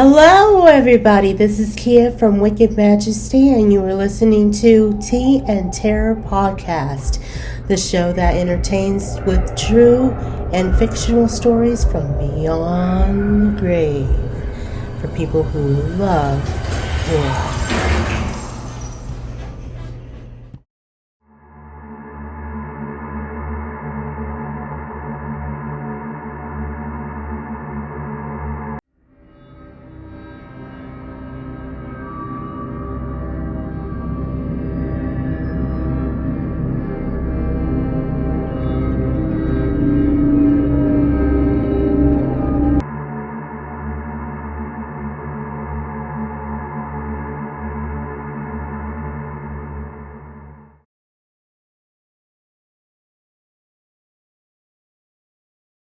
Hello, everybody. This is Keya from Wicked Majesty, and you are listening to Tea and Terror Podcast, the show that entertains with true and fictional stories from beyond the grave for people who love horror.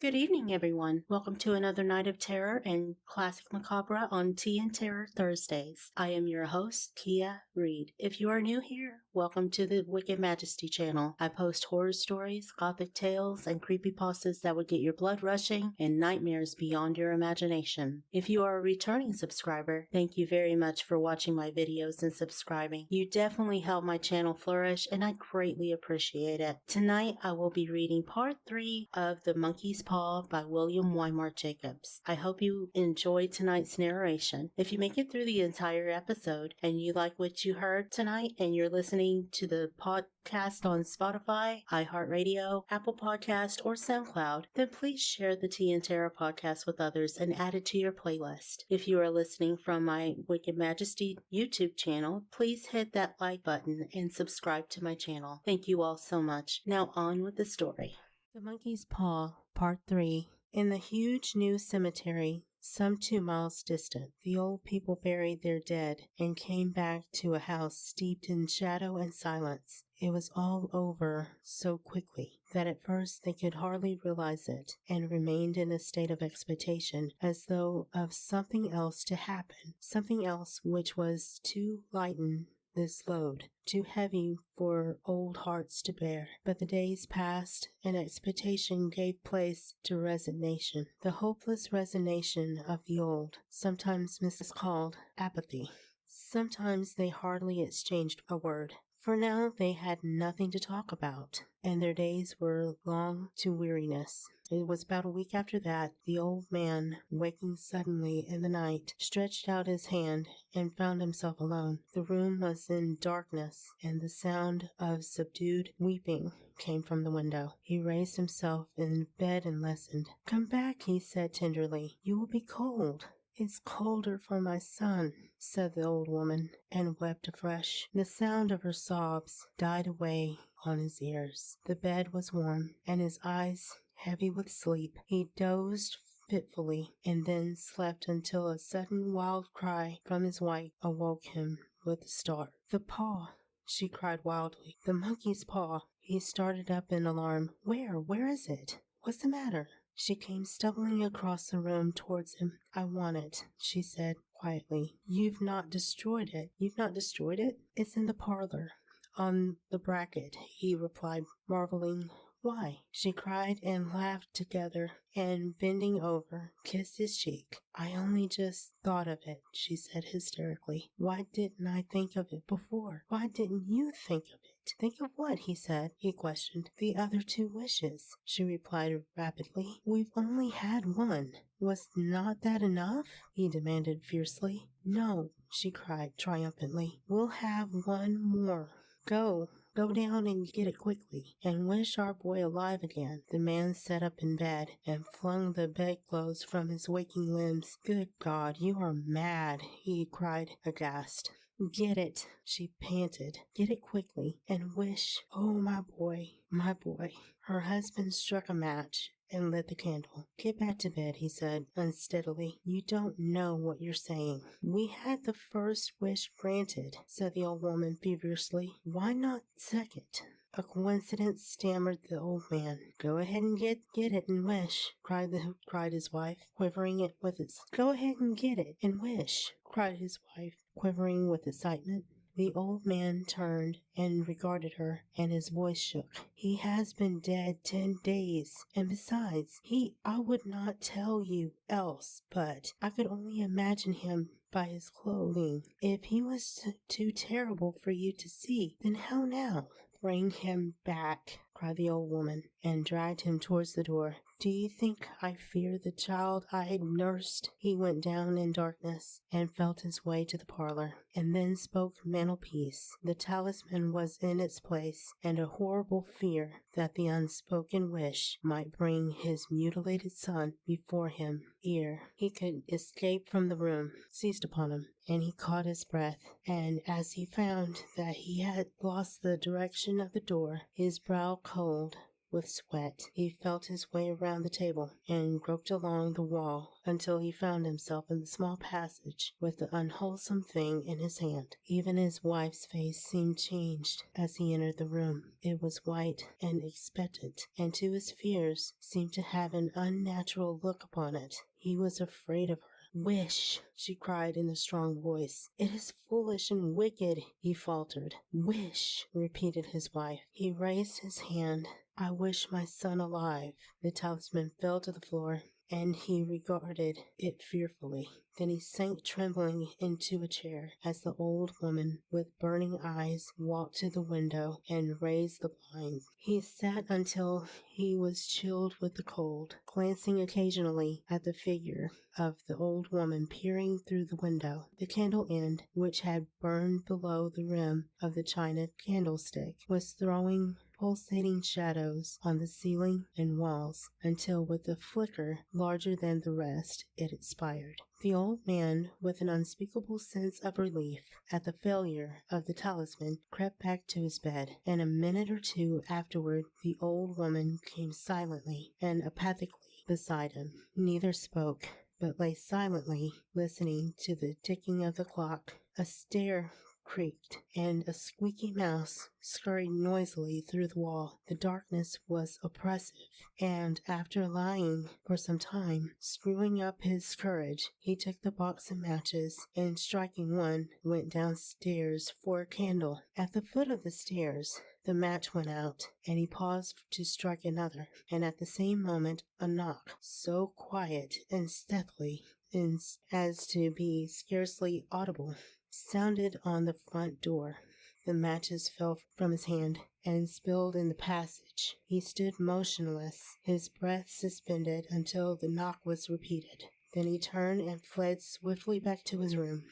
Good evening, everyone. Welcome to another night of terror and classic macabre on Tea and Terror Thursdays. I am your host, Keya Reed. If you are new here, welcome to the Wicked Majesty channel. I post horror stories, gothic tales, and creepypastas that would get your blood rushing and nightmares beyond your imagination. If you are a returning subscriber, thank you very much for watching my videos and subscribing. You definitely help my channel flourish, and I greatly appreciate it. Tonight, I will be reading part 3 of The Monkey's Paw by William Wymar Jacobs. I hope you enjoyed tonight's narration. If you make it through the entire episode and you like what you heard tonight and you're listening to the podcast on Spotify, iHeartRadio, Apple Podcast, or SoundCloud, then please share the Tea and Terror podcast with others and add it to your playlist. If you are listening from my Wicked Majesty YouTube channel, please hit that like button and subscribe to my channel. Thank you all so much. Now on with the story. The Monkey's Paw, Part 3. In the huge new cemetery, some 2 miles distant, the old people buried their dead and came back to a house steeped in shadow and silence. It was all over so quickly that at first they could hardly realize it and remained in a state of expectation as though of something else to happen, something else which was to lighten this load, too heavy for old hearts to bear. But the days passed, and expectation gave place to resignation, the hopeless resignation of the old, sometimes miscalled apathy. Sometimes they hardly exchanged a word, for now they had nothing to talk about, and their days were long to weariness. It was about a week after that the old man, waking suddenly in the night, stretched out his hand and found himself alone. The room was in darkness, and the sound of subdued weeping came from the window. He raised himself in bed and listened. "Come back," he said tenderly. "You will be cold." "It's colder for my son," said the old woman, and wept afresh. The sound of her sobs died away on his ears. The bed was warm, and his eyes heavy with sleep. He dozed fitfully, and then slept until a sudden wild cry from his wife awoke him with a start. "The paw!" she cried wildly. "The monkey's paw!" He started up in alarm. Where is it? What's the matter?" She came stumbling across the room towards him. "I want it," she said quietly. You've not destroyed it?" "It's in the parlor, on the bracket," he replied, marveling. "Why?" she cried, and laughed together, and bending over, kissed his cheek. "I only just thought of it," she said hysterically. "Why didn't I think of it before? Why didn't you think of it?" "Think of what?" he questioned. "The other 2 wishes," she replied rapidly. "We've only had one." "Was not that enough?" he demanded fiercely. "No," she cried triumphantly. "We'll have one more. Go down and get it quickly, and wish our boy alive again." The man sat up in bed and flung the bedclothes from his waking limbs. "Good God, you are mad!" he cried, aghast. "Get it," she panted. "Get it quickly, and wish. Oh, my boy, my boy." Her husband struck a match and lit the candle. "Get back to bed," he said unsteadily. "You don't know what you're saying." "We had the first wish granted," said the old woman feverishly. "Why not second?" "A coincidence," stammered the old man. "Go ahead and get it and wish," cried his wife, quivering with its. "Go ahead and get it and wish," cried his wife, quivering with excitement. The old man turned and regarded her, and his voice shook. "He has been dead 10 days, and besides, I would not tell you else, but I could only imagine him by his clothing. If he was too terrible for you to see, then how now?" "Bring him back," cried the old woman, and dragged him towards the door. "Do you think I fear the child I had nursed?" He went down in darkness and felt his way to the parlor, and then spoke mantelpiece. The talisman was in its place, and a horrible fear that the unspoken wish might bring his mutilated son before him ere he could escape from the room seized upon him, and he caught his breath, and as he found that he had lost the direction of the door, his brow cold with sweat, he felt his way around the table and groped along the wall until he found himself in the small passage with the unwholesome thing in his hand. Even his wife's face seemed changed as he entered the room. It was white and expectant, and to his fears seemed to have an unnatural look upon it. He was afraid of her. "Wish," she cried in a strong voice. "It is foolish and wicked," he faltered. "Wish," repeated his wife. He raised his hand. "I wish my son alive." The talisman fell to the floor, and he regarded it fearfully. Then he sank trembling into a chair as the old woman with burning eyes walked to the window and raised the blind. He sat until he was chilled with the cold, glancing occasionally at the figure of the old woman peering through the window. The candle end, which had burned below the rim of the china candlestick, was throwing pulsating shadows on the ceiling and walls, until with a flicker larger than the rest it expired. The old man, with an unspeakable sense of relief at the failure of the talisman, crept back to his bed, and a minute or two afterward the old woman came silently and apathically beside him. Neither spoke, but lay silently listening to the ticking of the clock. A stair creaked, and a squeaky mouse scurried noisily through the wall. The darkness was oppressive, and after lying for some time, screwing up his courage, he took the box of matches, and striking one, went downstairs for a candle. At the foot of the stairs, the match went out, and he paused to strike another, and at the same moment a knock, so quiet and stealthy as to be scarcely audible, sounded on the front door. The matches fell from his hand and spilled in the passage. He stood motionless, his breath suspended until the knock was repeated. Then he turned and fled swiftly back to his room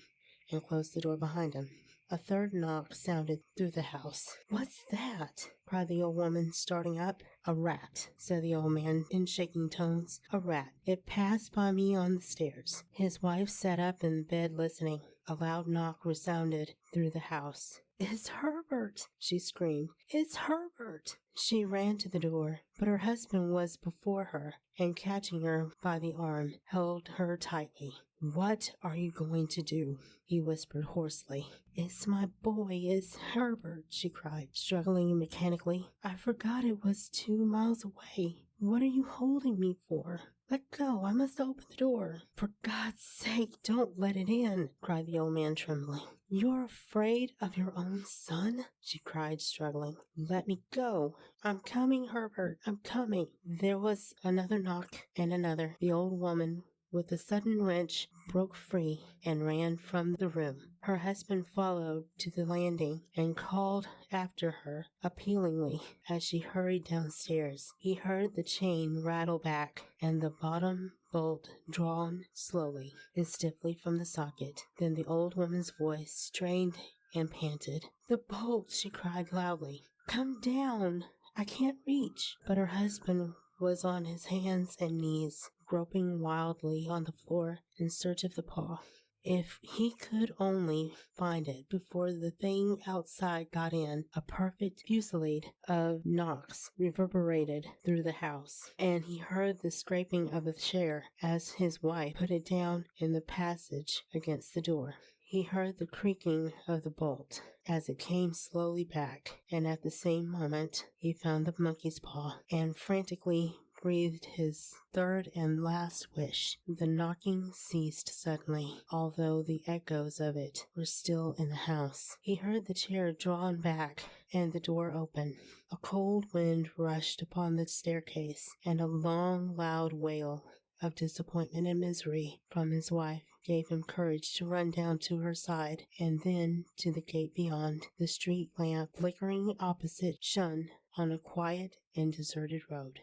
and closed the door behind him. A third knock sounded through the house. "What's that?" cried the old woman, starting up. "A rat," said the old man in shaking tones. "A rat. It passed by me on the stairs." His wife sat up in bed listening. A loud knock resounded through the house. "It's Herbert!" she screamed. "It's Herbert!" She ran to the door, but her husband was before her, and catching her by the arm, held her tightly. "What are you going to do?" he whispered hoarsely. "It's my boy, it's Herbert," she cried, struggling mechanically. "I forgot it was 2 miles away. What are you holding me for? Let go, I must open the door." "For God's sake, don't let it in," cried the old man, trembling. "You're afraid of your own son?" she cried, struggling. "Let me go. I'm coming, Herbert, I'm coming." There was another knock and another. The old woman, with a sudden wrench, broke free and ran from the room. Her husband followed to the landing and called after her appealingly as she hurried downstairs. He heard the chain rattle back and the bottom bolt drawn slowly and stiffly from the socket. Then the old woman's voice strained and panted. "The bolt!" she cried loudly. "Come down! I can't reach." But her husband was on his hands and knees, groping wildly on the floor in search of the paw. If he could only find it before the thing outside got in! A perfect fusillade of knocks reverberated through the house, and he heard the scraping of a chair as his wife put it down in the passage against the door. He heard the creaking of the bolt as it came slowly back, and at the same moment he found the monkey's paw, and frantically breathed his third and last wish. The knocking ceased suddenly, although the echoes of it were still in the house. He heard the chair drawn back and the door open. A cold wind rushed upon the staircase, and a long, loud wail of disappointment and misery from his wife gave him courage to run down to her side and then to the gate beyond. The street lamp flickering opposite shone on a quiet and deserted road.